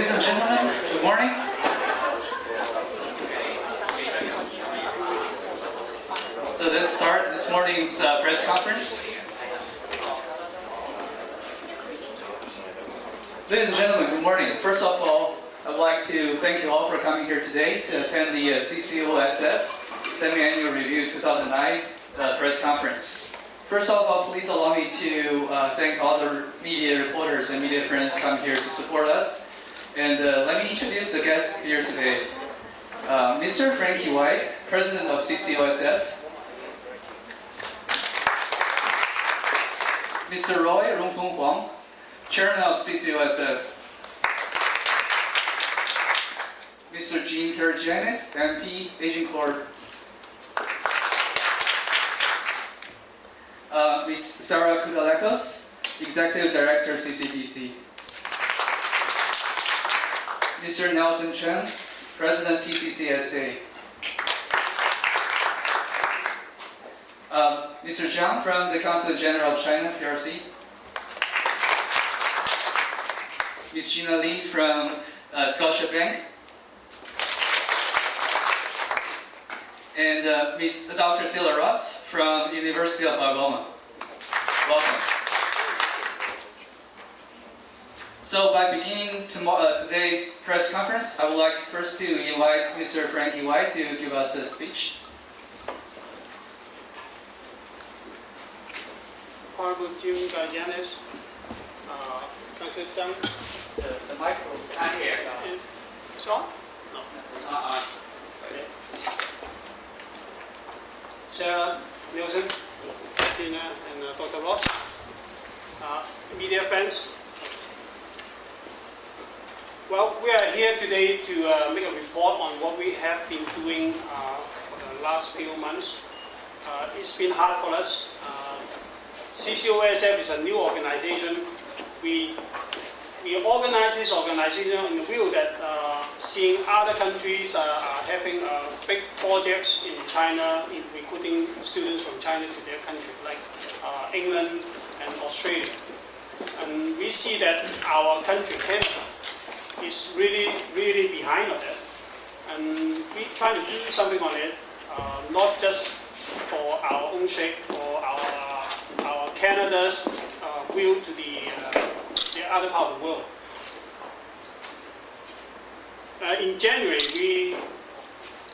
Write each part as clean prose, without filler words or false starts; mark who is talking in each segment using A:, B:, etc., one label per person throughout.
A: Ladies and gentlemen, good morning. So let's start this morning's press conference. Ladies and gentlemen, good morning. First of all, I would like to thank you all for coming here today to attend the Ccosf Semi-Annual Review 2009 press conference. First of all, please allow me to thank all the media reporters and media friends come here to support us. And let me introduce the guests here today. Mr. Frankie White, President of Ccosf. Mr. Roy Rongfeng Huang, Chairman of Ccosf. Mr. Jean Karagianis, MP, Agincourt. Ms. Sarah Koudalekos, Executive Director, CCDC. Mr. Nelson Chen, President, TCCSA. Mr. Zhang from the Consulate General of China, PRC. Ms. Gina Lee from Scotia Bank. And Ms. Dr. Sila Ross from University of Algoma. Welcome. So by beginning today's press conference, I would like first to invite Mr. Frankie White to give us a speech.
B: Honorable Jim Karagianis, Dr. Zhang.
A: The microphone here.
B: It's on? No.
A: Okay.
B: Sarah, Nelson, Tina, and Dr. Ross, media friends. Well, we are here today to make a report on what we have been doing for the last few months. It's been hard for us. Ccosf is a new organization. We organize this organization in the view that seeing other countries are having big projects in China in recruiting students from China to their country, like England and Australia. And we see that our country, Canada, is really behind on that. And we try to do something on it, not just for our own sake, for our Canada's view to the other part of the world. In January, we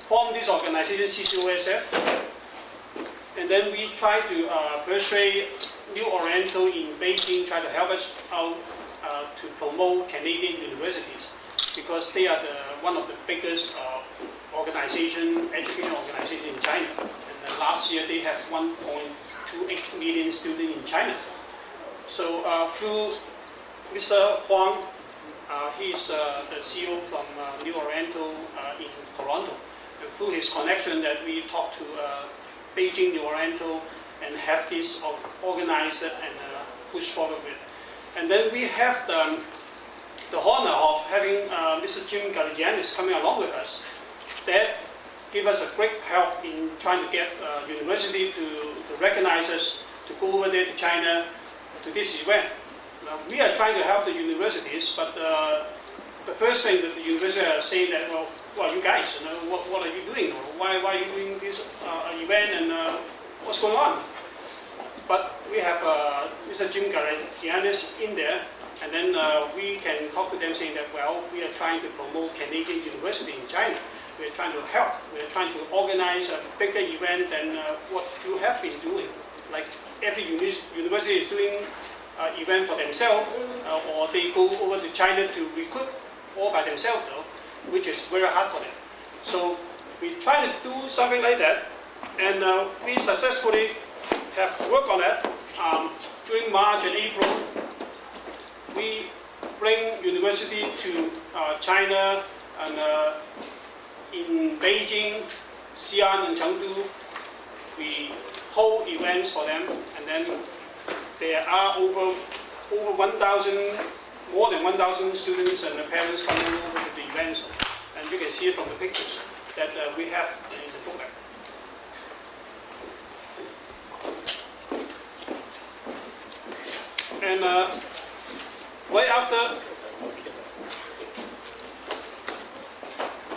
B: formed this organization, Ccosf, and then we try to persuade New Oriental in Beijing, try to help us out to promote Canadian universities, because they are one of the biggest education organizations in China. And last year they have 1.28 million students in China. So through Mr. Huang, he's the CEO from New Oriental in Toronto. And through his connection that we talked to Beijing New Oriental and have this organized and pushed forward with. And then we have the honor of having Mr. Jim Karagianis coming along with us. That give us a great help in trying to get university to recognize us, to go over there to China to this event. Now, we are trying to help the universities, but the first thing that the university are saying that, well, you guys, what are you doing? Why are you doing this event, and what's going on? But we have Mr. Jim Karagianis in there, and then we can talk to them saying that, well, we are trying to promote Canadian university in China. We are trying to help. We are trying to organize a bigger event than what you have been doing. Like every university is doing event for themselves, or they go over to China to recruit all by themselves, though, which is very hard for them. So we try to do something like that, and we successfully have worked on that. During March and April, we bring university to China, and in Beijing, Xi'an, and Chengdu, we hold events for them, and then there are over 1,000, more than 1,000 students and parents coming over to the events, and you can see it from the pictures that we have in the program. And right after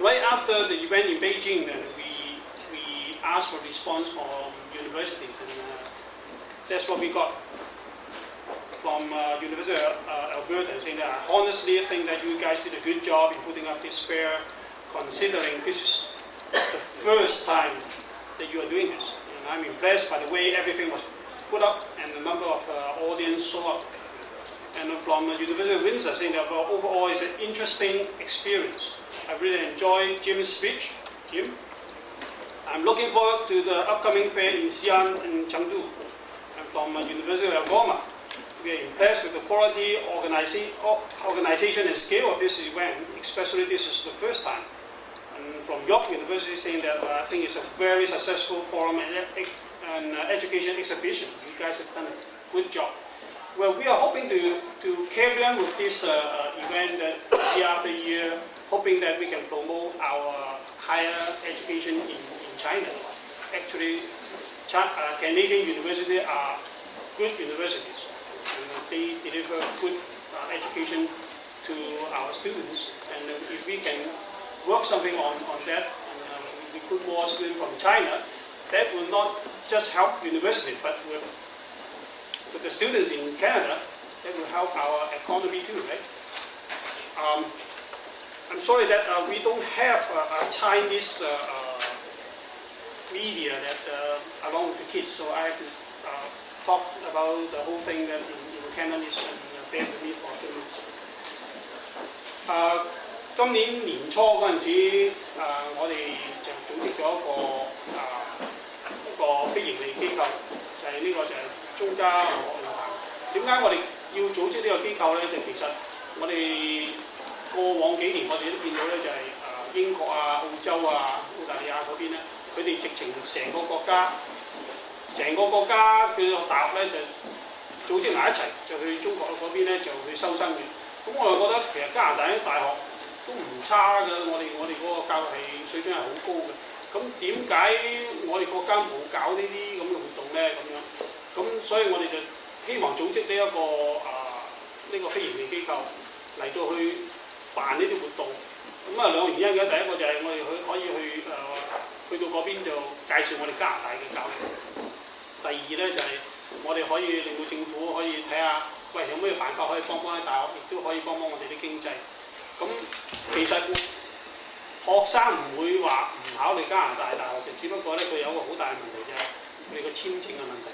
B: right after the event in Beijing, then we asked for response from universities, and that's what we got from University of Alberta, saying that I honestly think that you guys did a good job in putting up this fair, considering this is the first time that you are doing this. And I'm impressed by the way everything was put up and the number of audience show up. And from the University of Windsor, saying that overall it's an interesting experience. I really enjoyed Jim's speech. Jim, I'm looking forward to the upcoming fair in Xi'an and Chengdu. And from University of Algoma, we are impressed with the quality, organization and scale of this event, especially this is the first time. And from York University, saying that I think it's a very successful forum and education exhibition. You guys have done a good job. Well, we are hoping to carry on with this event year after year, hoping that we can promote our higher education in China. Actually, Canadian universities are good universities, and they deliver good education to our students. And if we can work something on that, and recruit more students from China, that will not just help university, but with the students in Canada, that will help our economy too, right? I'm sorry that we don't have a Chinese media that along with the kids, so I have to talk about the whole thing that in Cantonese, and bear with me for a few minutes. 今年年初嗰陣時，我哋就組織咗一個非營利機構，就係呢個就係中加留學論壇。點解我哋要組織呢個機構咧？就其實我哋過往幾年我哋都見到咧，就係英國啊、澳洲啊、澳大利亞嗰邊咧，佢哋直情成個國家佢個大學咧就組織埋一齊，就去中國嗰邊咧就去收生嘅。咁我就覺得其實加拿大啲大學都唔差㗎，我哋嗰個教育係水準係好高嘅。咁點解我哋國家冇搞呢啲咁嘅活動咧？咁樣，咁所以我哋就希望組織呢個非營利機構嚟到去辦呢啲活動。咁兩個原因嘅，第一個就係我哋可以去到嗰邊就介紹我哋加拿大嘅教育。第二咧就係我哋可以令到政府可以睇下，喂有咩辦法可以幫啲大學，亦都可以幫我哋啲經濟。咁其實學生唔會話唔考慮加拿大大學嘅，只不過咧佢有一個好大嘅問題就係佢個簽證嘅問題。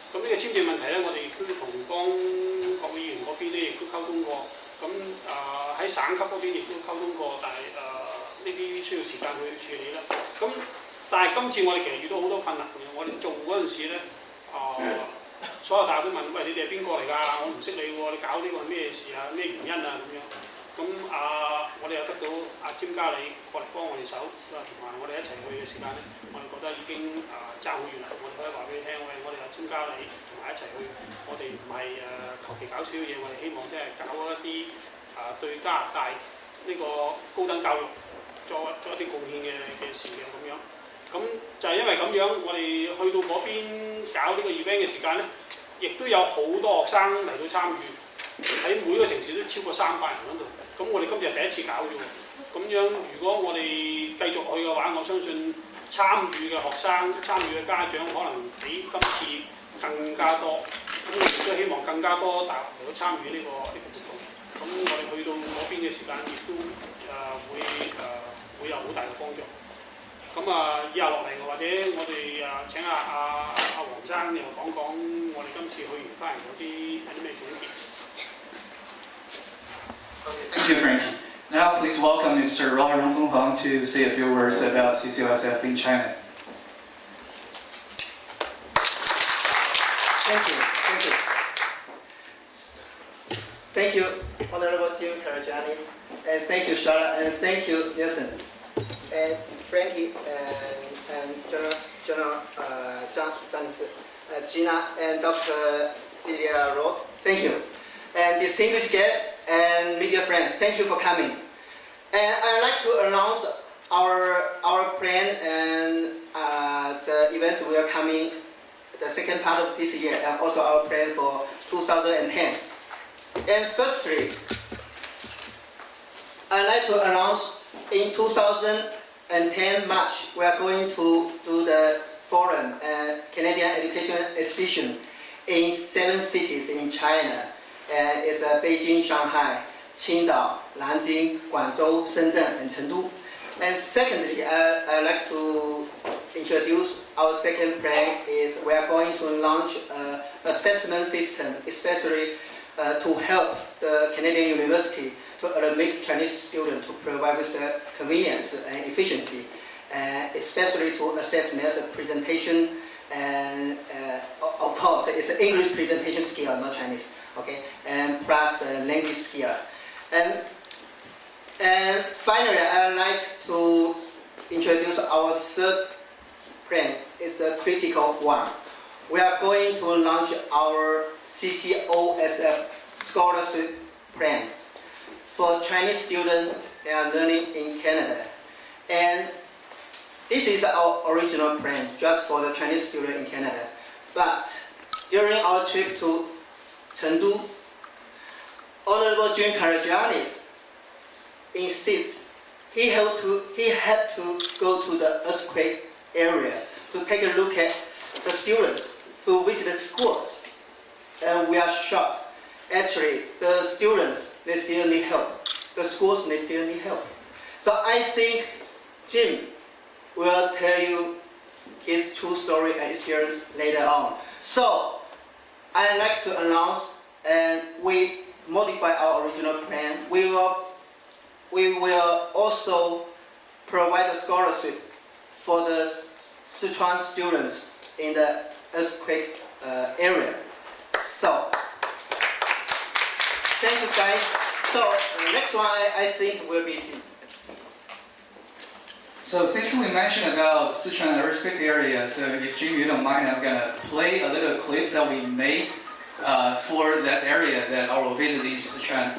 B: 咁呢個簽證問題咧，我哋亦都同國會議員嗰邊咧亦都溝通過。咁喺省級嗰邊亦都溝通過，但係呢啲需要時間去處理啦。咁但係今次我哋其實遇到好多困難嘅。我哋做嗰陣時咧，所有大學都問：喂，你哋係邊個嚟㗎？我唔識你喎，你搞呢個係咩事啊？咩原因啊？咁樣。咁我哋又得到詹嘉里過嚟幫我哋手，同埋我哋一齊去嘅時間咧，我哋覺得已經爭好遠啦。我哋可以話俾你聽，喂，我哋有詹嘉里同埋一齊去，我哋唔係求其搞少嘢，我哋希望即係搞一啲對加拿大呢個高等教育作一啲貢獻嘅事嘅咁樣。咁就係因為咁樣，我哋去到嗰邊搞呢個 event 嘅時間咧，亦都有好多學生嚟到參與，喺每個城市都超過300人喺度。咁我哋今日第一次搞啫喎，咁樣如果我哋繼續去嘅話，我相信參與嘅學生、參與嘅家長可能比今次更加多。咁我哋都希望更加多大學嚟到參與呢個活動。咁我哋去到嗰邊嘅時間，亦都會有好大嘅幫助。咁以下落嚟，或者我哋請阿黃生又講講我哋今次去完翻嚟有啲咩總結。
A: Thank you, Frankie. Now, please welcome Mr. Robert Hong to say a few words about CCOSF in China.
C: Thank you, Honorable Jim Karajanis, and thank you, Charlotte, and thank you, Nelson, and Frankie, and General Gina, and Dr. Celia Rose. Thank you. And distinguished guests and media friends, thank you for coming. And I'd like to announce our plan and the events we are coming, the second part of this year, and also our plan for 2010. And firstly, I'd like to announce in 2010 March, we are going to do the forum Canadian education exhibition in 7 cities in China. It's Beijing, Shanghai, Qingdao, Nanjing, Guangzhou, Shenzhen, and Chengdu. And secondly, I'd like to introduce our second plan is we are going to launch an assessment system, especially to help the Canadian University to admit Chinese students to provide with the convenience and efficiency, especially to assess their presentation and of course it's an English presentation skill, not Chinese, okay, and plus the language skill. And finally, I'd like to introduce our third plan. It's the critical one. We are going to launch our Ccosf scholarship plan for Chinese students that are learning in Canada. And this is our original plan, just for the Chinese student in Canada. But during our trip to Chengdu, Honorable Jun Karagiannis insists he had to go to the earthquake area to take a look at the students, to visit the schools. And we are shocked. Actually, the students, they still need help. The schools, they still need help. So I think Jim will tell you his true story and experience later on. So I'd like to announce, and we modify our original plan. We will also provide a scholarship for the Sichuan students in the earthquake area. So, thank you guys. So, next one I think will be Jim.
A: So since we mentioned about Sichuan earthquake area, so if Jim, you don't mind, I'm gonna play a little clip that we made for that area that our visit in Sichuan.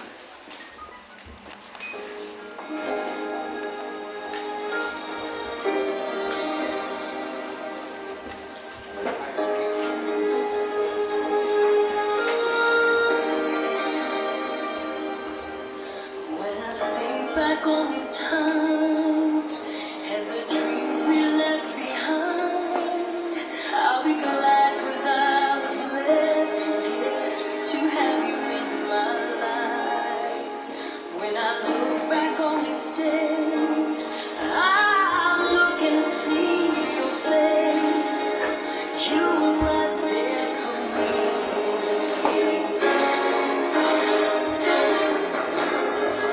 D: Back all these times and the dreams we left behind, I'll be glad 'cause I was blessed to have you in my life. When I look back on these days, I look and see your face. You were right there for me.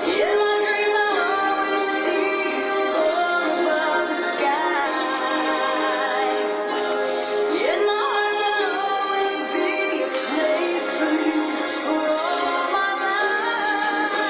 D: In my dreams I always see you soar above the sky. In my heart there'll always be a place for you for all my life.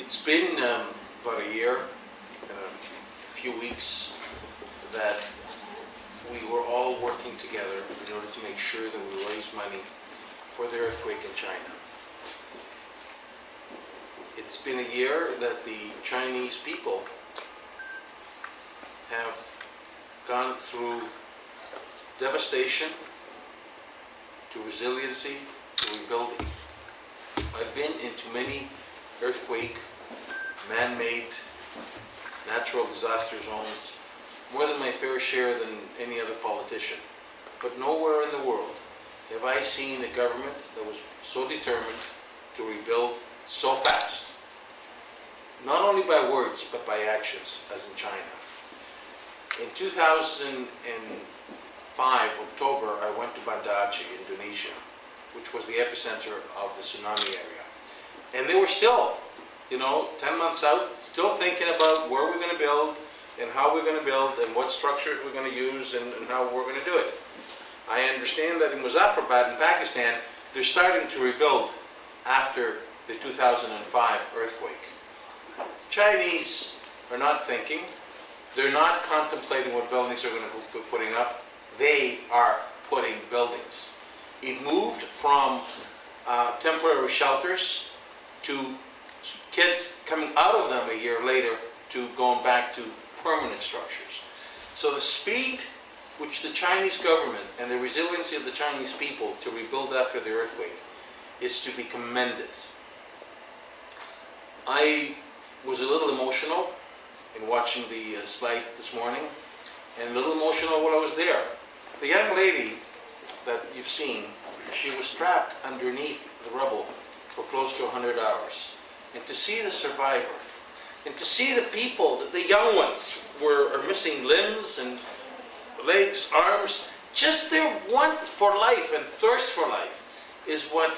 E: It's been about a year and a few weeks that we were all working together in order to make sure that we raise money for the earthquake in China. It's been a year that the Chinese people have gone through devastation to resiliency to rebuilding. I've been into many earthquake, man-made, natural disaster zones, more than my fair share than any other politician. But nowhere in the world have I seen a government that was so determined to rebuild so fast. Not only by words, but by actions, as in China. In 2005, October, I went to Banda Aceh, Indonesia, which was the epicenter of the tsunami area. And they were still, 10 months out, still thinking about where we're going to build and how we're going to build and what structures we're going to use and how we're going to do it. I understand that in Muzaffarabad in Pakistan, they're starting to rebuild after the 2005 earthquake. Chinese are not thinking. They're not contemplating what buildings they're going to be putting up. They are putting buildings. It moved from temporary shelters to kids coming out of them a year later to going back to permanent structures. So the speed which the Chinese government and the resiliency of the Chinese people to rebuild after the earthquake is to be commended. I was a little emotional in watching the slide this morning, and a little emotional while I was there. The young lady that you've seen, she was trapped underneath the rubble for close to 100 hours. And to see the survivor, and to see the people, the young ones, are missing limbs and legs, arms, just their want for life and thirst for life is what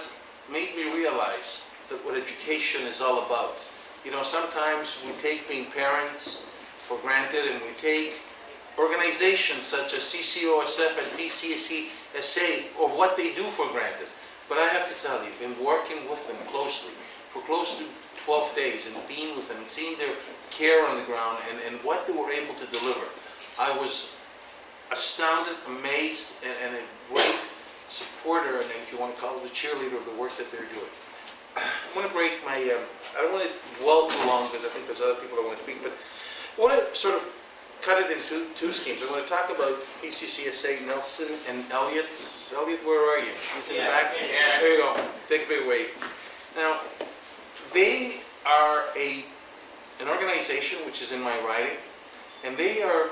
E: made me realize that what education is all about. Sometimes we take being parents for granted, and we take organizations such as Ccosf and TCSA or what they do for granted. But I have to tell you, in working with them closely for close to 12 days and being with them and seeing their care on the ground and what they were able to deliver, I was astounded, amazed, and a great supporter, and if you want to call it a cheerleader of the work that they're doing. I'm going to break my, I don't want to dwell too long because I think there's other people that want to speak, but I want to sort of cut it into two schemes. I want to talk about TCCSA, Nelson and Elliot. Elliot, where are you? He's in the back? Yeah. There you go. Take a big wave. Now, they are an organization which is in my writing, and they are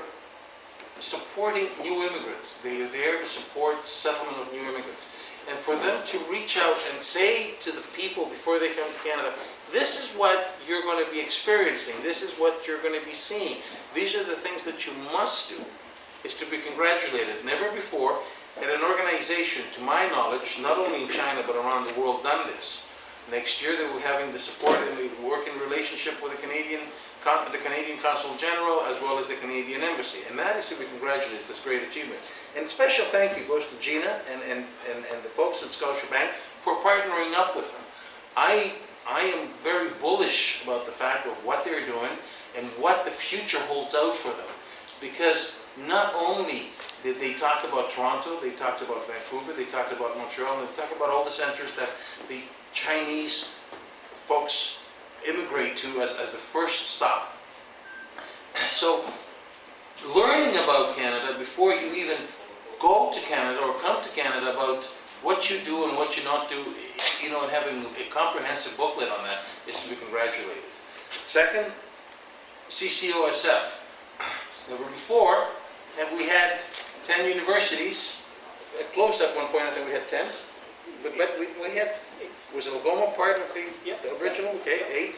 E: supporting new immigrants. They are there to support settlement of new immigrants. And for them to reach out and say to the people before they come to Canada, this is what you're going to be experiencing, this is what you're going to be seeing, these are the things that you must do, is to be congratulated. Never before had an organization, to my knowledge, not only in China but around the world, done this. Next year they will be having the support and the working relationship with the Canadian Consul General as well as the Canadian Embassy. And that is to be congratulated. It's a great achievement. And special thank you goes to Gina and the folks at Scotiabank for partnering up with them. I am very bullish about the fact of what they're doing and what the future holds out for them. Because not only did they talk about Toronto, they talked about Vancouver, they talked about Montreal, and they talked about all the centers that the Chinese folks immigrate to as the first stop. So learning about Canada before you even go to Canada or come to Canada about what you do and what you not do, and having a comprehensive booklet on that is to be congratulated. Second, Ccosf. Never before have we had 10 universities. Close at one point I think we had 10. But we had, was Algoma part of the original? Okay, 8.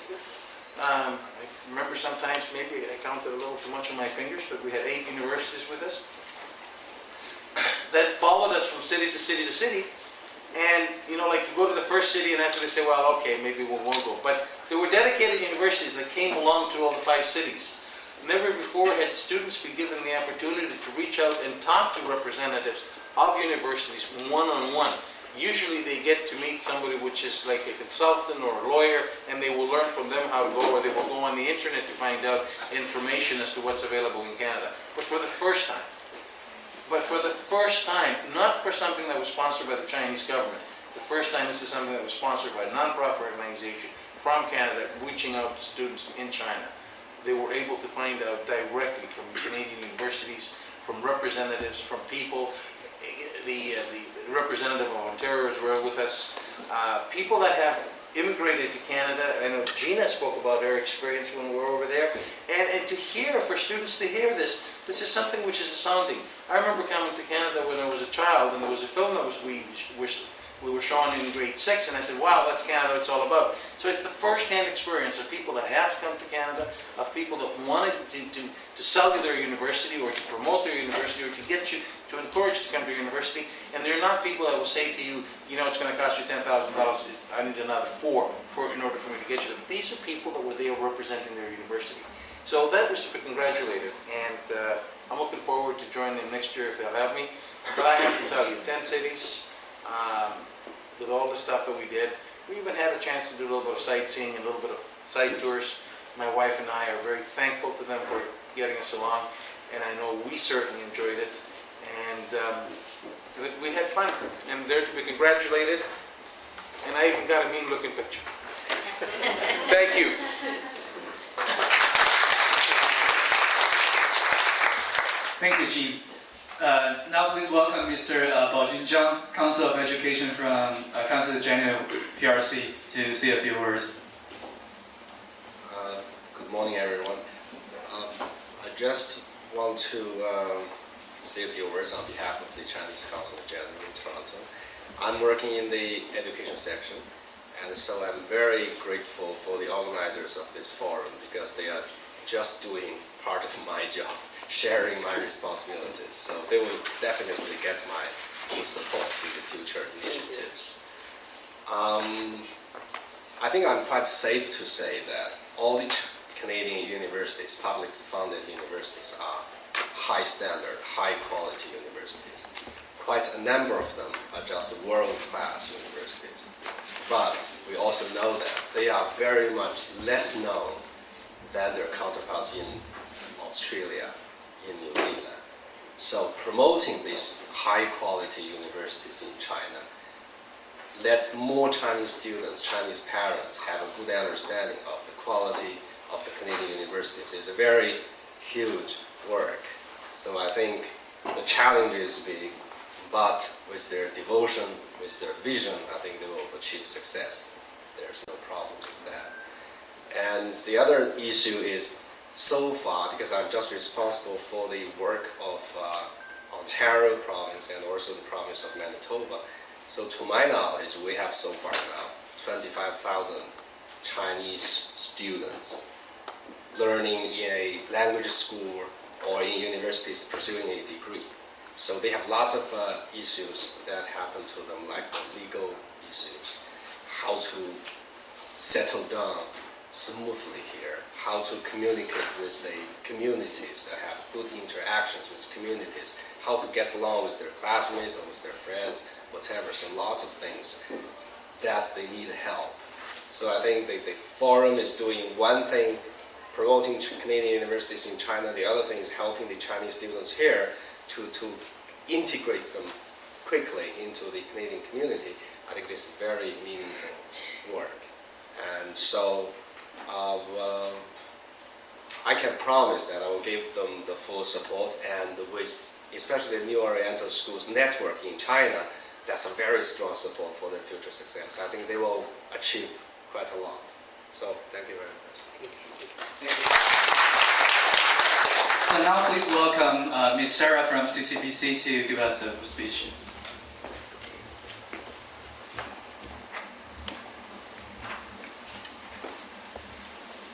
E: I remember sometimes maybe I counted a little too much on my fingers, but we had 8 universities with us that followed us from city to city to city. And, you go to the first city and after they say, well, okay, maybe we won't go. But there were dedicated universities that came along to all the 5 cities. Never before had students been given the opportunity to reach out and talk to representatives of universities one-on-one. Usually they get to meet somebody which is like a consultant or a lawyer, and they will learn from them how to go, or they will go on the internet to find out information as to what's available in Canada. But for the first time, not for something that was sponsored by the Chinese government, the first time this is something that was sponsored by a non-profit organization from Canada reaching out to students in China. They were able to find out directly from Canadian universities, from representatives, from people. The representative of Ontario is with us. People that have immigrated to Canada. I know Gina spoke about her experience when we were over there. And to hear, for students to hear this is something which is astounding. I remember coming to Canada when I was a child, and there was a film that we were shown in grade 6, and I said, wow, that's Canada, it's all about. So it's the first-hand experience of people that have come to Canada, of people that wanted to sell you their university, or to promote their university, or to get you, to encourage you to come to your university. And they're not people that will say to you, you know, it's going to cost you $10,000, I need another $4 in order for me to get you there. But these are people that were there representing their university. So that was to be congratulated, and I'm looking forward to joining them next year if they'll have me. But I have to tell you, 10 cities, with all the stuff that we did, we even had a chance to do a little bit of sightseeing and a little bit of side tours. My wife and I are very thankful to them for getting us along, and I know we certainly enjoyed it, and we had fun, and they're to be congratulated, and I even got a mean-looking picture. Thank you.
A: Thank you, Gene. Now please welcome Mr. Baojun Zhang, Council of Education from Council General PRC, to say a few words.
F: Good morning, everyone. I just want to say a few words on behalf of the Chinese Council of General in Toronto. I'm working in the education section, and so I'm very grateful for the organizers of this forum, because they are just doing part of my job, sharing my responsibilities. So they will definitely get my full support with the future initiatives. I think I'm quite safe to say that all the Canadian universities, publicly funded universities, are high standard, high quality universities. Quite a number of them are just world-class universities. But we also know that they are very much less known than their counterparts in Australia, in New Zealand. So promoting these high-quality universities in China lets more Chinese students, Chinese parents have a good understanding of the quality of the Canadian universities. It's a very huge work. So I think the challenge is big, but with their devotion, with their vision, I think they will achieve success. There's no problem with that. And the other issue is, so far, because I'm just responsible for the work of Ontario province and also the province of Manitoba. So to my knowledge, we have so far now 25,000 Chinese students learning in a language school or in universities pursuing a degree. So they have lots of issues that happen to them, like the legal issues, how to settle down smoothly here, how to communicate with the communities, that have good interactions with communities, how to get along with their classmates or with their friends, whatever. So lots of things that they need help. So I think the forum is doing one thing, promoting Canadian universities in China. The other thing is helping the Chinese students here to integrate them quickly into the Canadian community. I think this is very meaningful work. And so I can promise that I will give them the full support, and with especially the New Oriental Schools network in China, that's a very strong support for their future success. I think they will achieve quite a lot. So thank you very much.
A: Thank you. So now please welcome Ms. Sarah from CCBC to give us a speech.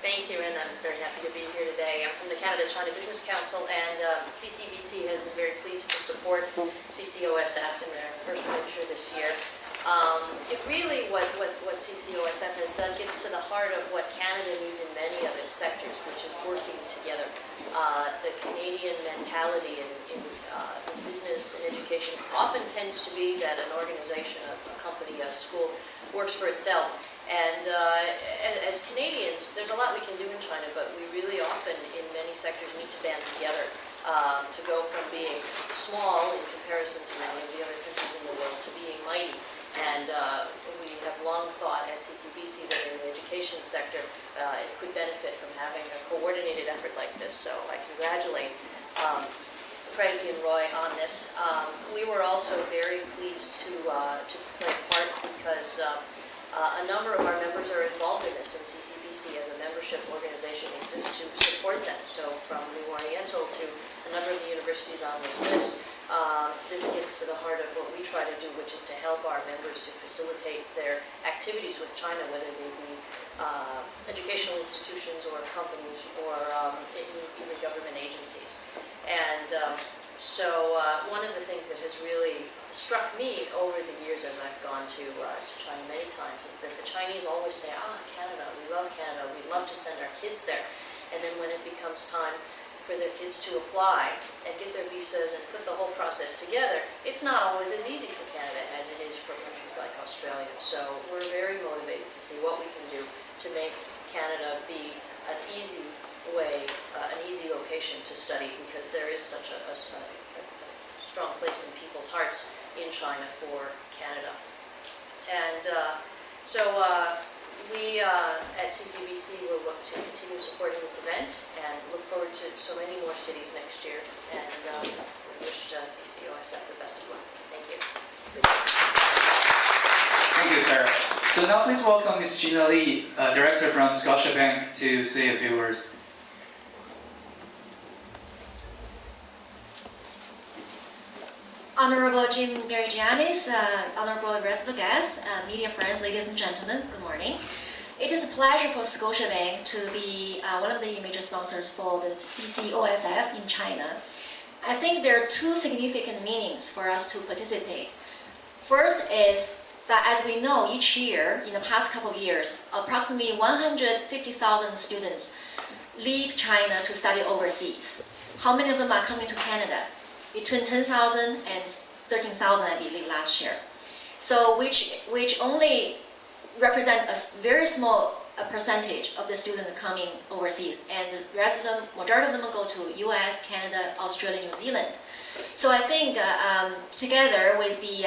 G: Thank you, and I'm very happy to be here today. I'm from the Canada-China Business Council, and CCBC has been very pleased to support Ccosf in their first venture this year. It really, what Ccosf has done gets to the heart of what Canada needs in many of its sectors, which is working together. The Canadian mentality in business and education often tends to be that an organization, a company, a school works for itself. And as Canadians, a lot we can do in China, but we really often, in many sectors, need to band together to go from being small in comparison to many of the other countries in the world to being mighty. And we have long thought at CCBC that in the education sector, it could benefit from having a coordinated effort like this. So I congratulate Frankie and Roy on this. We were also very pleased to play part because a number of our members are involved in this, and CCBC as a membership organization exists to support them. So from New Oriental to a number of the universities on this list, this gets to the heart of what we try to do, which is to help our members to facilitate their activities with China, whether they be educational institutions or companies or even government agencies. And so one of the things that has really struck me over the years as I've gone to China many times is that the Chinese always say, Canada, we'd love to send our kids there. And then when it becomes time for their kids to apply and get their visas and put the whole process together, it's not always as easy for Canada as it is for countries like Australia. So we're very motivated to see what we can do to make Canada be an easy way, an easy location to study, because there is such a strong place in people's hearts in China for Canada. And we at CCBC will look to continue supporting this event and look forward to so many more cities next year. And we wish CCOSF the best of luck. Thank you.
A: Thank you, Sarah. So now please welcome Ms. Gina Lee, Director from Scotiabank, to say a few words.
H: Honorable Jim Garigianis, honorable rest of the guests, media friends, ladies and gentlemen, good morning. It is a pleasure for Scotiabank to be one of the major sponsors for the Ccosf in China. I think there are two significant meanings for us to participate. First is that, as we know, each year, in the past couple of years, approximately 150,000 students leave China to study overseas. How many of them are coming to Canada? Between 10,000 and 13,000, I believe, last year. So which only represent a very small percentage of the students coming overseas, and the rest of them, majority of them go to U.S., Canada, Australia, New Zealand. So I think together with the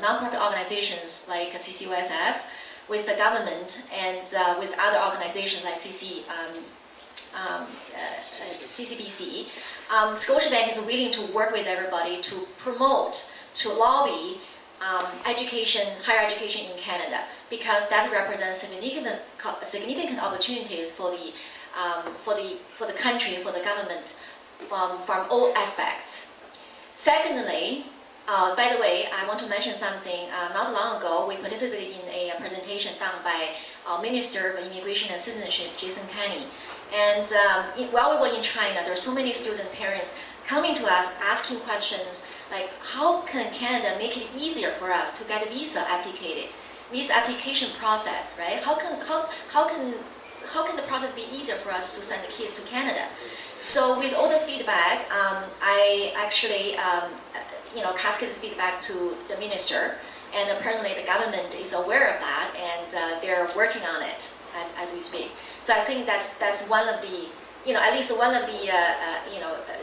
H: nonprofit organizations like CCOSF, with the government, and with other organizations like CCBC, Scotiabank is willing to work with everybody to promote, to lobby higher education in Canada, because that represents significant opportunities for the country, for the government, from all aspects. Secondly, by the way, I want to mention something. Not long ago, we participated in a presentation done by our Minister of Immigration and Citizenship, Jason Kenney. And while we were in China, there are so many student parents coming to us asking questions like, how can Canada make it easier for us to get a visa application process, right? How can the process be easier for us to send the kids to Canada? So with all the feedback, I actually cascaded feedback to the minister, and apparently the government is aware of that, and they're working on it as we speak. So I think that's one of the, at least one of the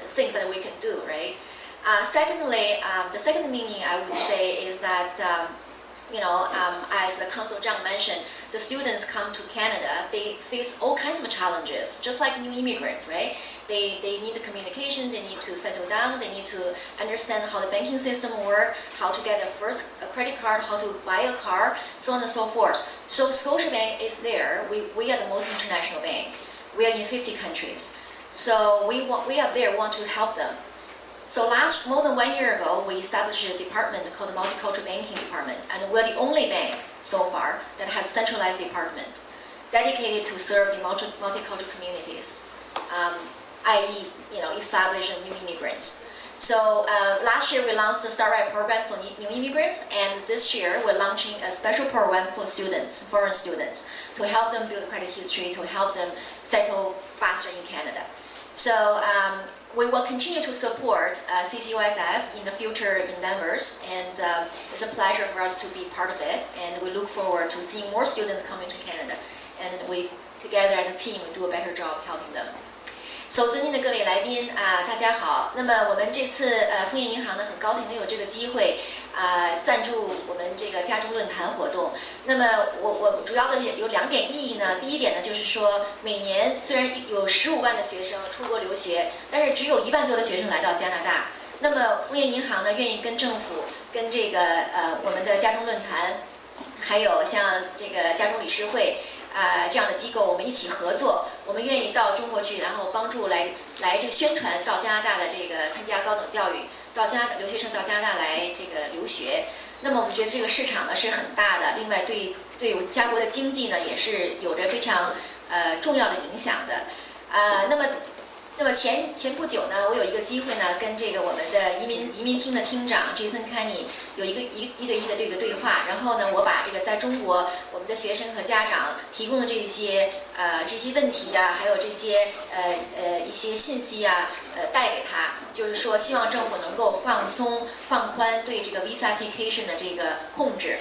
H: things that we can do, right? Secondly, the second meaning I would say is that as Council Zhang mentioned, the students come to Canada, they face all kinds of challenges, just like new immigrants, right? They need the communication, they need to settle down, they need to understand how the banking system works, how to get a credit card, how to buy a car, so on and so forth. So Scotiabank is there. We are the most international bank. We are in 50 countries. So we are there, want to help them. So more than 1 year ago, we established a department called the Multicultural Banking Department, and we're the only bank so far that has centralized department dedicated to serve the multicultural communities, i.e., establish new immigrants. So last year we launched the Start Right program for new immigrants, and this year we're launching a special program for students, foreign students, to help them build credit history, to help them settle faster in Canada. So we will continue to support CCOSF in the future endeavors, and it's a pleasure for us to be part of it, and we look forward to seeing more students coming to Canada. And we together as a team, we do a better job helping them. 尊敬的各位来宾大家好。那么我们这次枫叶银行呢，很高兴能有这个机会赞助我们这个家中论坛活动。那么我主要的有2点意义呢。第一点呢，就是说每年虽然有15万的学生出国留学，但是只有1万多的学生来到加拿大。那么枫叶银行呢，愿意跟政府、跟这个我们的家中论坛，还有像这个家中理事会。这样的机构，我们一起合作，我们愿意到中国去，然后帮助来这个宣传到加拿大的这个参加高等教育，到留学生到加拿大来这个留学。那么我们觉得这个市场呢是很大的，另外对家国的经济呢也是有着非常重要的影响的。那么前不久呢，我有一个机会呢，跟这个我们的移民厅的厅长 Jason Canny 有一对一的这个对话。然后呢，我把这个在中国我们的学生和家长提供的这些问题呀，还有这些一些信息呀，带给他，就是说希望政府能够放松放宽对这个 visa application 的这个控制。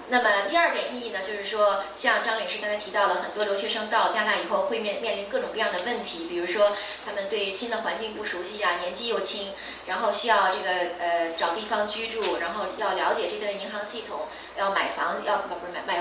H: 那么第2点意义呢，就是说，像张领事刚才提到了，很多留学生到加拿大以后会面临各种各样的问题，比如说他们对新的环境不熟悉年纪又轻，然后需要这个找地方居住，然后要了解这边的银行系统，要买房，要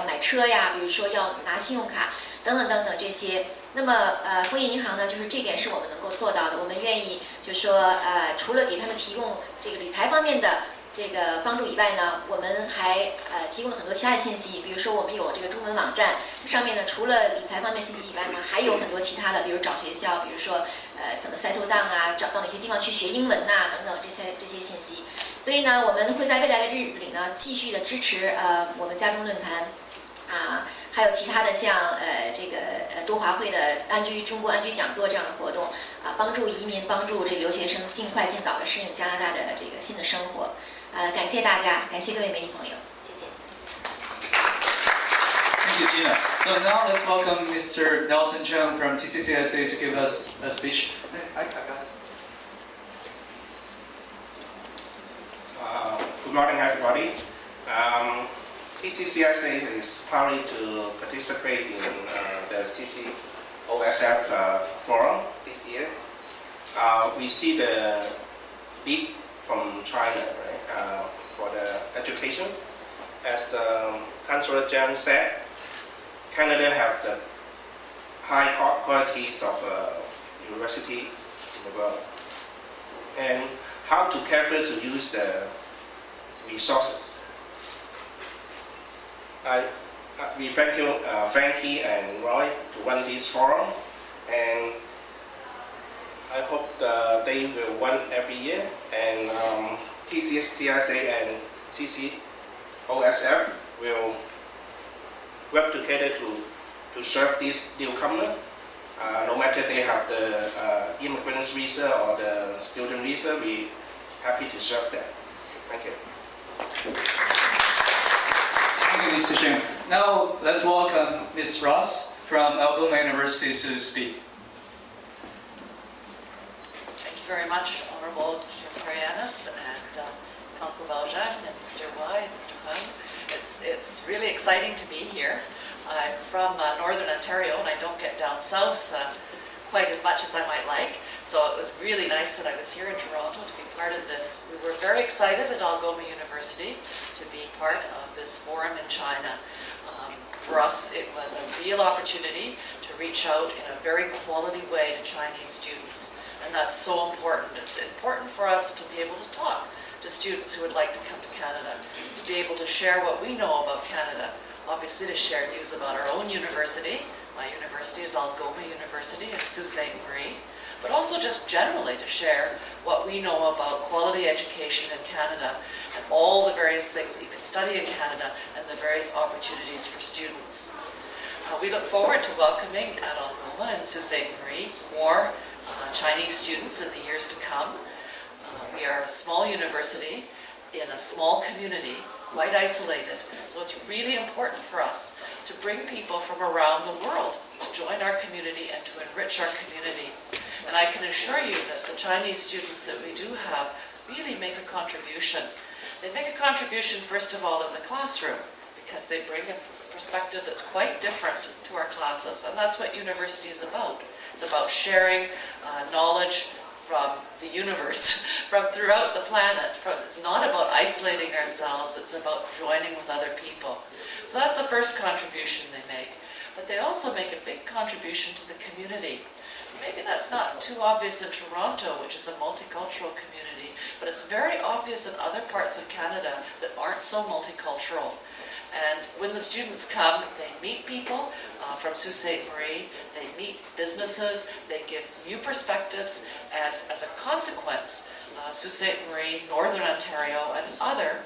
H: 买车呀，比如说要拿信用卡等等等等这些。那么枫叶银行呢，就是这点是我们能够做到的，我们愿意就是说除了给他们提供这个理财方面的这个帮助以外呢，我们还提供了很多其他的信息，比如说我们有这个中文网站，上面呢除了理财方面信息以外呢，还有很多其他的，比如找学校，比如说怎么 settle down 找到哪些地方去学英文等等这些信息。所以呢，我们会在未来的日子里呢，继续的支持我们家中论坛还有其他的像这个多华会的中国安居讲座这样的活动帮助移民，帮助这个留学生尽早的适应加拿大的这个新的生活。感谢大家，感谢各位媒体朋友，谢谢。
A: Thank you, Gina. So now let's welcome Mr. Nelson Chung from TCCSA to give us a speech.
I: Good morning, everybody. TCCSA is proud to participate in the CCOSF forum this year. We see the need from China, right, for the education. As Councillor Jan said, Canada have the high qualities of university in the world, and how to carefully to use the resources. We thank you, Frankie and Roy, to run this forum, and I hope they will run every year, and TCCSA and CCOSF will work together to serve this newcomer. No matter they have the immigrant visa or the student visa, we happy to serve them. Thank you.
A: Thank you, Mr. Chung. Now let's welcome Ms. Ross from Algoma University to speak.
J: Thank you very much, Honorable Jim Marianis and Council Valjean and Mr. Y and Mr. Hung. It's really exciting to be here. I'm from Northern Ontario and I don't get down south quite as much as I might like. So it was really nice that I was here in Toronto to be part of this. We were very excited at Algoma University to be part of this forum in China. For us, it was a real opportunity to reach out in a very quality way to Chinese students. And that's so important. It's important for us to be able to talk to students who would like to come to Canada, to be able to share what we know about Canada, obviously to share news about our own university. My university is Algoma University in Sault Ste. Marie, but also just generally to share what we know about quality education in Canada and all the various things that you can study in Canada and the various opportunities for students. We look forward to welcoming at Algoma and Sault Ste. Marie more Chinese students in the years to come. We are a small university in a small community, quite isolated, so it's really important for us to bring people from around the world to join our community and to enrich our community. And I can assure you that the Chinese students that we do have really make a contribution. They make a contribution, first of all, in the classroom, because they bring perspective that's quite different to our classes, and that's what university is about. It's about sharing knowledge from the universe, from throughout the planet. It's not about isolating ourselves, it's about joining with other people. So that's the first contribution they make. But they also make a big contribution to the community. Maybe that's not too obvious in Toronto, which is a multicultural community, but it's very obvious in other parts of Canada that aren't so multicultural. And when the students come, they meet people from Sault Ste. Marie, they meet businesses, they give new perspectives, and as a consequence, Sault Ste. Marie, Northern Ontario, and other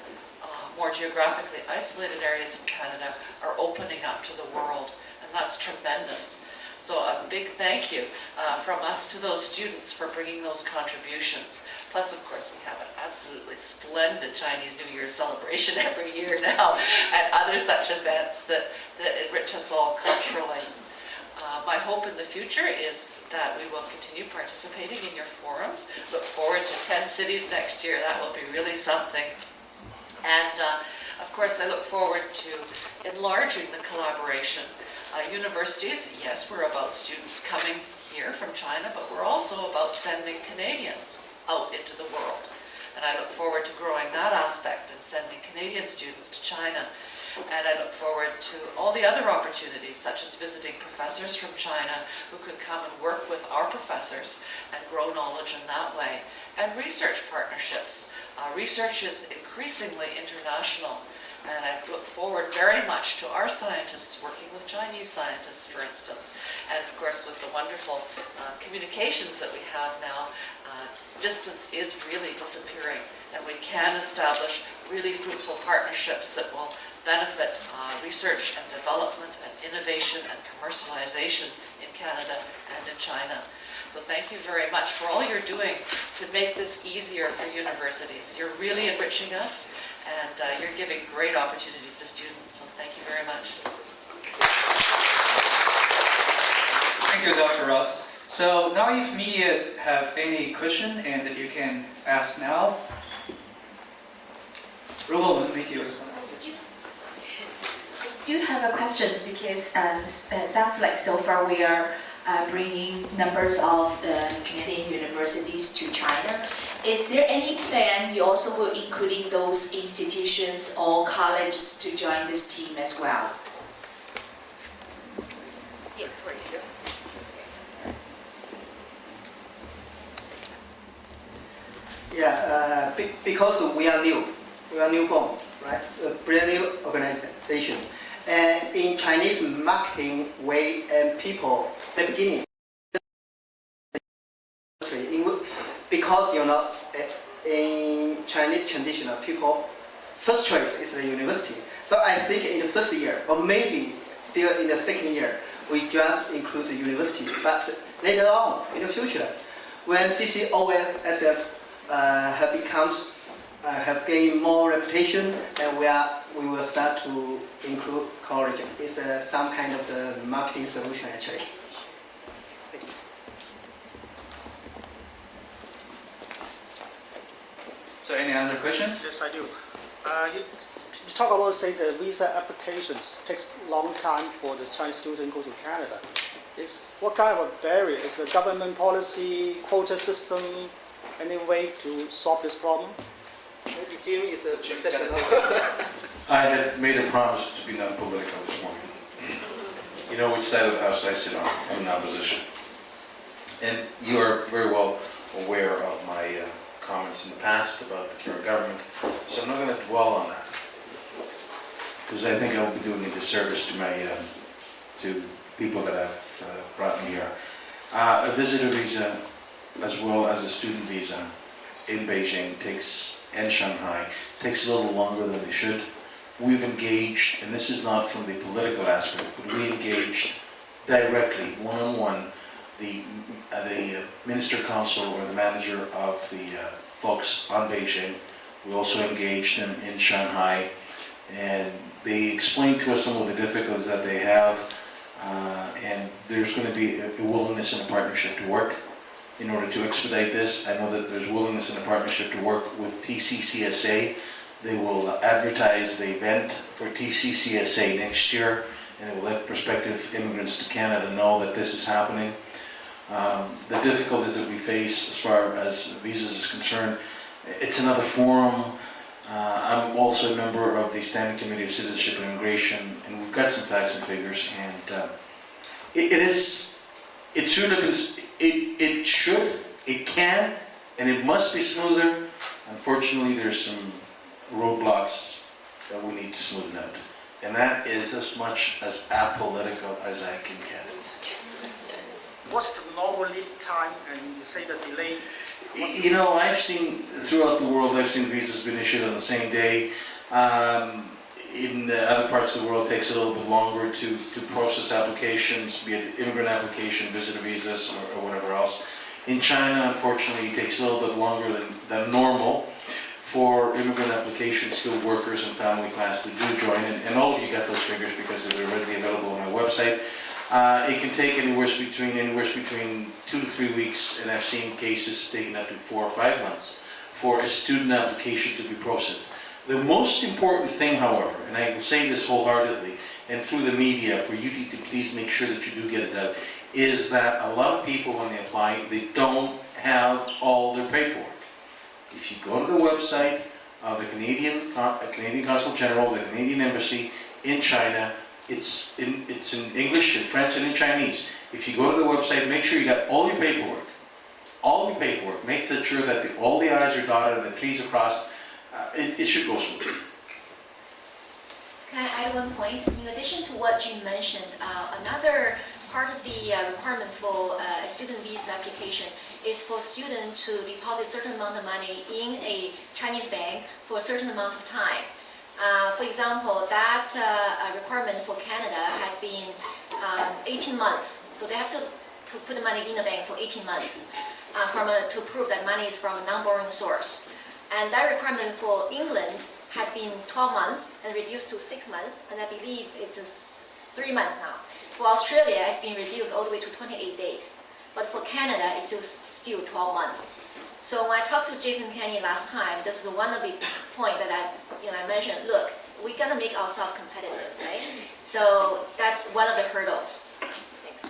J: more geographically isolated areas of Canada are opening up to the world, and that's tremendous. So a big thank you from us to those students for bringing those contributions. Plus, of course, we have an absolutely splendid Chinese New Year celebration every year now, and other such events that enrich us all culturally. My hope in the future is that we will continue participating in your forums. Look forward to 10 cities next year. That will be really something. And of course, I look forward to enlarging the collaboration. Universities, yes, we're about students coming here from China, but we're also about sending Canadians out into the world. And I look forward to growing that aspect and sending Canadian students to China. And I look forward to all the other opportunities, such as visiting professors from China who can come and work with our professors and grow knowledge in that way. And research partnerships. Research is increasingly international. And I look forward very much to our scientists working with Chinese scientists, for instance. And of course, with the wonderful communications that we have now, distance is really disappearing. And we can establish really fruitful partnerships that will benefit research and development and innovation and commercialization in Canada and in China. So thank you very much for all you're doing to make this easier for universities. You're really enriching us, and you're giving great opportunities to students. So thank you very much.
A: Thank you, Dr. Ross. So now if media have any question and you can ask now. 如果我们媒体有
K: Do you have a questions because sounds like so far we are bringing numbers of Canadian universities to China. Is there any plan you also will including those institutions or colleges to join this team as well?
G: Yeah, for you.
C: Yeah, because we are newborn, right? A brand new organization. And in Chinese marketing way and people, the beginning, because in Chinese traditional people, first choice is the university. So I think in the first year, or maybe still in the second year, we just include the university. But later on, in the future, when Ccosf have gained more reputation, and we will start to include college. It's some kind of the marketing solution actually.
A: So any other questions?
B: Yes, I do. You talk about, say, the visa applications takes a long time for the Chinese student go to Canada. What kind of a barrier? Is the government policy, quota system, any way to solve this problem?
C: Maybe Jim is a
E: I had made a promise to be non-political this morning. You know which side of the house I sit on. I'm in opposition. And you are very well aware of my comments in the past about the current government, so I'm not going to dwell on that, because I think I will be doing a disservice to people that have brought me here. A visitor visa, as well as a student visa, in Beijing and Shanghai takes a little longer than they should. We've engaged, and this is not from the political aspect, but we engaged directly, one-on-one, the minister council or the manager of the folks on Beijing. We also engaged them in Shanghai, and they explained to us some of the difficulties that they have, and there's going to be a willingness and a partnership to work in order to expedite this. I know that there's willingness and a partnership to work with TCCSA, They will advertise the event for TCCSA next year, and it will let prospective immigrants to Canada know that this is happening. The difficulties that we face as far as visas is concerned, it's another forum. I'm also a member of the Standing Committee of Citizenship and Immigration, and we've got some facts and figures, and it can, and it must be smoother. Unfortunately, there's some roadblocks that we need to smoothen out, and that is as much as apolitical as I can get.
B: What's the normal lead time, and you say the delay?
E: You know, I've seen, throughout the world, I've seen visas been issued on the same day. In other parts of the world, it takes a little bit longer to process applications, be it immigrant application, visitor visas, or whatever else. In China, unfortunately, it takes a little bit longer than normal for immigrant applications, skilled workers, and family class to do join. And all of you got those figures because they're readily available on my website. It can take anywhere between 2 to 3 weeks, and I've seen cases taking up to 4 or 5 months for a student application to be processed. The most important thing, however, and I will say this wholeheartedly, and through the media, for you to please make sure that you do get it out, is that a lot of people, when they apply, they don't have all their paperwork. If you go to the website of the Canadian Consul General, the Canadian Embassy in China, it's in English, in French, and in Chinese. If you go to the website, make sure you got all your paperwork. All your paperwork. Make sure that all the I's are dotted and the T's are crossed. It should go smoothly.
H: Can I add one point? In addition to what Jim mentioned, another part of the requirement for a student visa application is for students to deposit a certain amount of money in a Chinese bank for a certain amount of time. For example, that requirement for Canada had been 18 months. So they have to put the money in the bank for 18 months to prove that money is from a non-borrowing source. And that requirement for England had been 12 months and reduced to 6 months, and I believe it's 3 months now. For Australia, it's been reduced all the way to 28 days. But for Canada, it's still 12 months. So when I talked to Jason Kenny last time, this is one of the points that I mentioned. Look, we gotta make ourselves competitive, right? So that's one of the hurdles. Thanks.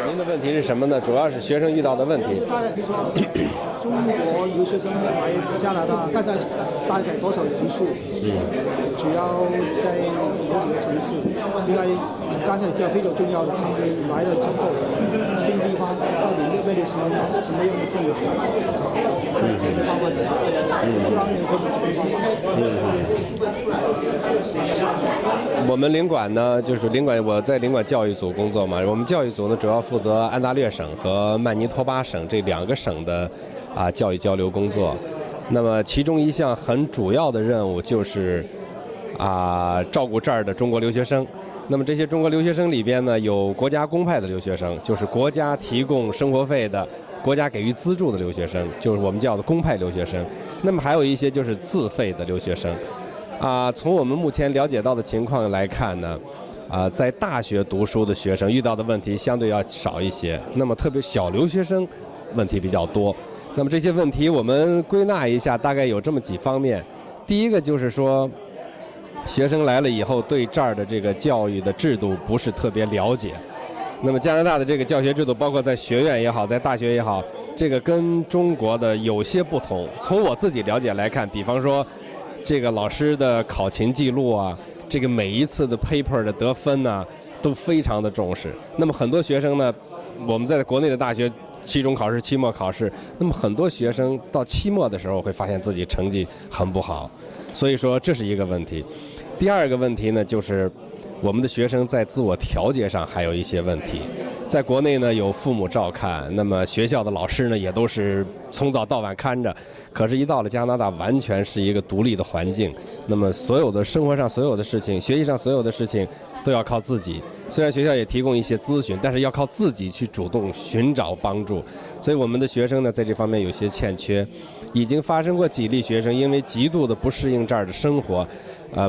L: 您的问题是什么呢？主要是学生遇到的问题。
M: 大概比如说，中国留学生来加拿大，大概多少人数？主要在哪几个城市？应该刚才你提到非常重要的，他们来了之后，新地方到底面对什么样的困难？解决方法怎么样？希望有什么解决方法？
L: 我们领馆呢，就是领馆，我在领馆教育组工作嘛。我们教育组呢，主要负责安大略省和曼尼托巴省这2个省的教育交流工作。那么其中一项很主要的任务就是照顾这儿的中国留学生。那么这些中国留学生里边呢，有国家公派的留学生，就是国家提供生活费的、国家给予资助的留学生，就是我们叫的公派留学生。那么还有一些就是自费的留学生。从我们目前了解到的情况来看呢，在大学读书的学生遇到的问题相对要少一些。那么特别小留学生问题比较多。那么这些问题我们归纳一下，大概有这么几方面。第一个就是说，学生来了以后对这儿的这个教育的制度不是特别了解。那么加拿大的这个教学制度，包括在学院也好，在大学也好，这个跟中国的有些不同。从我自己了解来看，比方说这个老师的考勤记录啊，这个每一次的 paper 的得分呢，都非常的重视。那么很多学生呢，我们在国内的大学期中考试、期末考试，那么很多学生到期末的时候会发现自己成绩很不好，所以说这是一个问题。第二个问题呢，就是我们的学生在自我调节上还有一些问题。在国内呢有父母照看，那么学校的老师呢也都是从早到晚看着，可是一到了加拿大完全是一个独立的环境，那么所有的生活上所有的事情，学习上所有的事情都要靠自己。虽然学校也提供一些咨询，但是要靠自己去主动寻找帮助。所以我们的学生呢，在这方面有些欠缺。已经发生过几例学生因为极度的不适应这儿的生活，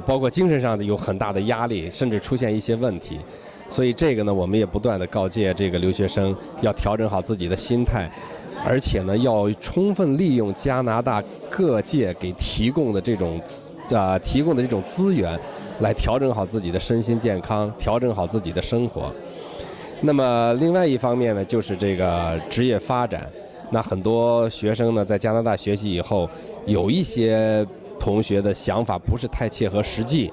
L: 包括精神上的有很大的压力，甚至出现一些问题。所以这个呢，我们也不断的告诫这个留学生要调整好自己的心态，而且呢，要充分利用加拿大各界给提供的这种资源，来调整好自己的身心健康，调整好自己的生活。那么另外一方面呢，就是这个职业发展。那很多学生呢，在加拿大学习以后，有一些同学的想法不是太切合实际，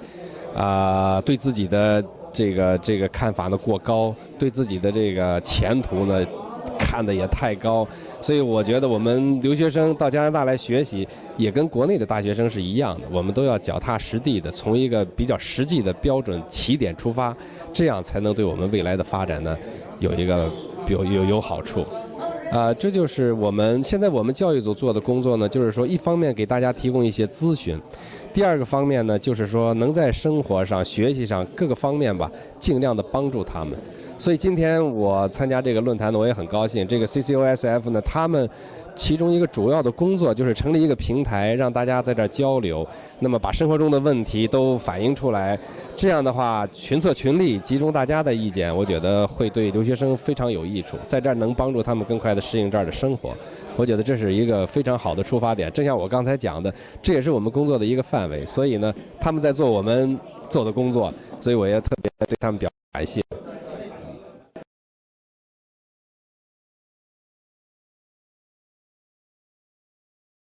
L: 对自己的这个看法呢过高，对自己的这个前途呢看得也太高。所以我觉得我们留学生到加拿大来学习，也跟国内的大学生是一样的，我们都要脚踏实地的，从一个比较实际的标准起点出发，这样才能对我们未来的发展呢有好处。这就是我们教育组做的工作呢，就是说一方面给大家提供一些咨询，第二个方面呢，就是说能在生活上、学习上各个方面吧，尽量的帮助他们。所以今天我参加这个论坛呢，我也很高兴。这个 Ccosf 呢，他们其中一个主要的工作就是成立一个平台，让大家在这儿交流，那么把生活中的问题都反映出来。这样的话，群策群力，集中大家的意见，我觉得会对留学生非常有益处，在这儿能帮助他们更快地适应这儿的生活。我觉得这是一个非常好的出发点。正像我刚才讲的，这也是我们工作的一个范围。所以呢，他们在做我们做的工作，所以我也特别对他们表示感谢。